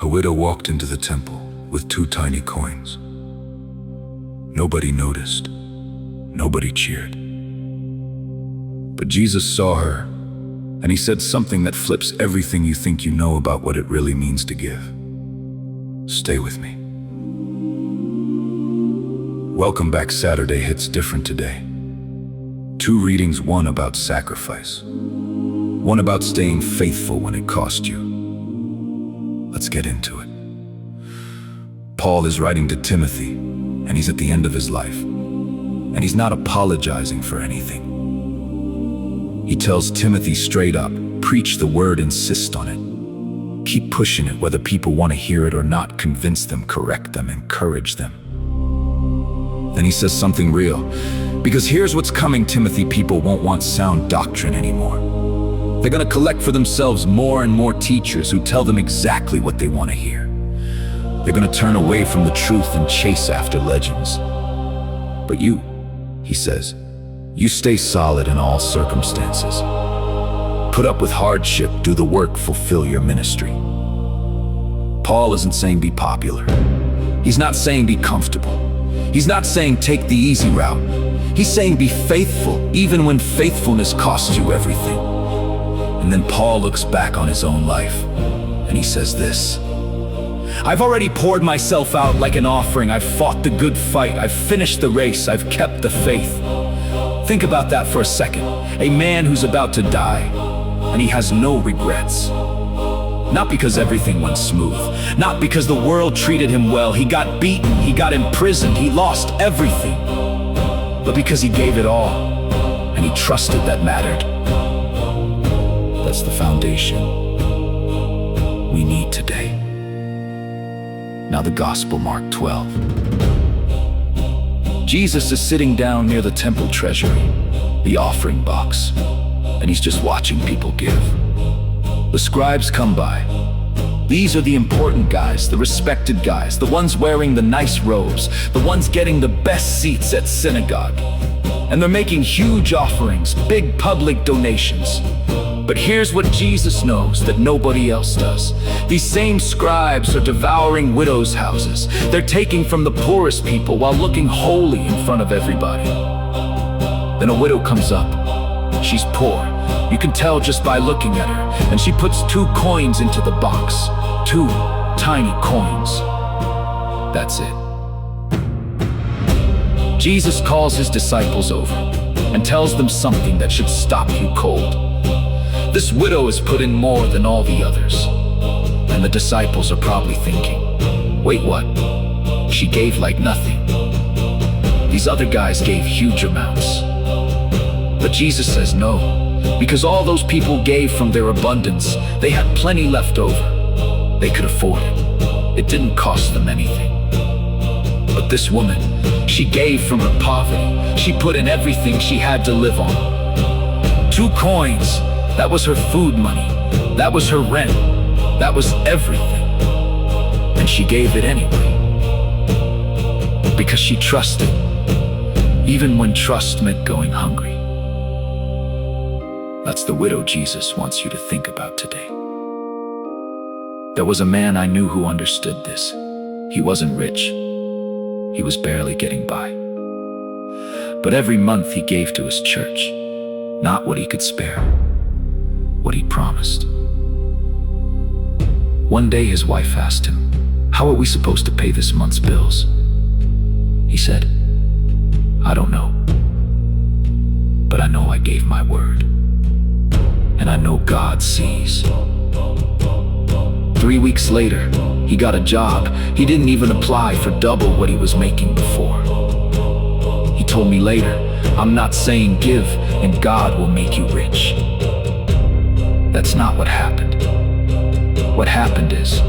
widow walked into the temple with 2 tiny coins. Nobody noticed. Nobody cheered. But Jesus saw her, and he said something that flips everything you think you know about what it really means to give. Stay with me. Welcome Back Saturday hits different today. 2 readings, one about sacrifice, one about staying faithful when it cost you. Let's get into it. Paul is writing to Timothy, and he's at the end of his life, and he's not apologizing for anything. He tells Timothy straight up, preach the word, insist on it. Keep pushing it, whether people want to hear it or not. Convince them, correct them, encourage them. Then he says something real, because here's what's coming, Timothy. People won't want sound doctrine anymore. They're going to collect for themselves more and more teachers who tell them exactly what they want to hear. They're going to turn away from the truth and chase after legends. But you, he says, you stay solid in all circumstances. Put up with hardship, do the work, fulfill your ministry. Paul isn't saying be popular. He's not saying be comfortable. He's not saying take the easy route. He's saying be faithful, even when faithfulness costs you everything. And then Paul looks back on his own life, and he says this: I've already poured myself out like an offering. I've fought the good fight. I've finished the race. I've kept the faith. Think about that for a second. A man who's about to die, and he has no regrets. Not because everything went smooth, not because the world treated him well. He got beaten, he got imprisoned, he lost everything. But because he gave it all, and he trusted that mattered. That's the foundation we need today. Now the Gospel, Mark 12. Jesus is sitting down near the temple treasury, the offering box, and he's just watching people give. The scribes come by. These are the important guys, the respected guys, the ones wearing the nice robes, the ones getting the best seats at synagogue. And they're making huge offerings, big public donations. But here's what Jesus knows that nobody else does. These same scribes are devouring widows' houses. They're taking from the poorest people while looking holy in front of everybody. Then a widow comes up. She's poor. You can tell just by looking at her. And she puts 2 coins into the box. 2 tiny coins. That's it. Jesus calls his disciples over and tells them something that should stop you cold. This widow has put in more than all the others. And the disciples are probably thinking, wait, what? She gave like nothing. These other guys gave huge amounts. But Jesus says no. Because all those people gave from their abundance. They had plenty left over. They could afford it. It didn't cost them anything. But this woman, she gave from her poverty. She put in everything she had to live on. 2 coins, that was her food money. That was her rent. That was everything. And she gave it anyway. Because she trusted, even when trust meant going hungry. That's the widow Jesus wants you to think about today. There was a man I knew who understood this. He wasn't rich. He was barely getting by. But every month he gave to his church, not what he could spare, what he promised. One day his wife asked him, "How are we supposed to pay this month's bills?" He said, "I don't know. But I know I gave my word. And I know God sees." 3 weeks later, he got a job. He didn't even apply for double what he was making before. He told me later, "I'm not saying give and God will make you rich." That's not what happened. What happened is,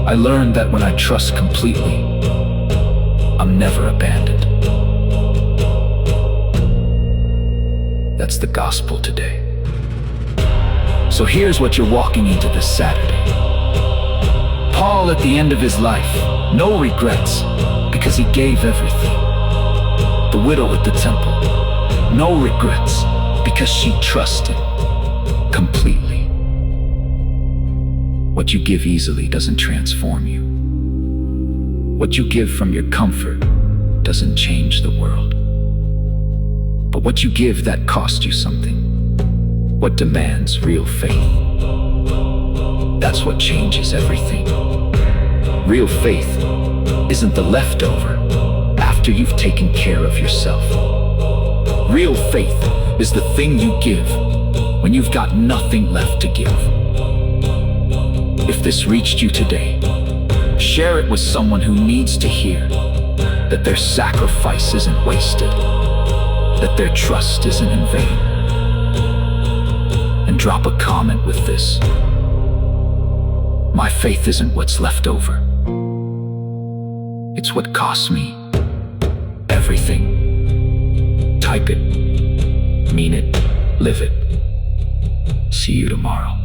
I learned that when I trust completely, I'm never abandoned. That's the gospel today. So here's what you're walking into this Saturday. Paul at the end of his life, no regrets, because he gave everything. The widow at the temple, no regrets, because she trusted completely. What you give easily doesn't transform you. What you give from your comfort doesn't change the world. But what you give that costs you something, what demands real faith, that's what changes everything. Real faith isn't the leftover after you've taken care of yourself. Real faith is the thing you give when you've got nothing left to give. If this reached you today, share it with someone who needs to hear that their sacrifice isn't wasted, that their trust isn't in vain. And drop a comment with this: my faith isn't what's left over. It's what costs me everything. Type it, mean it, live it. See you tomorrow.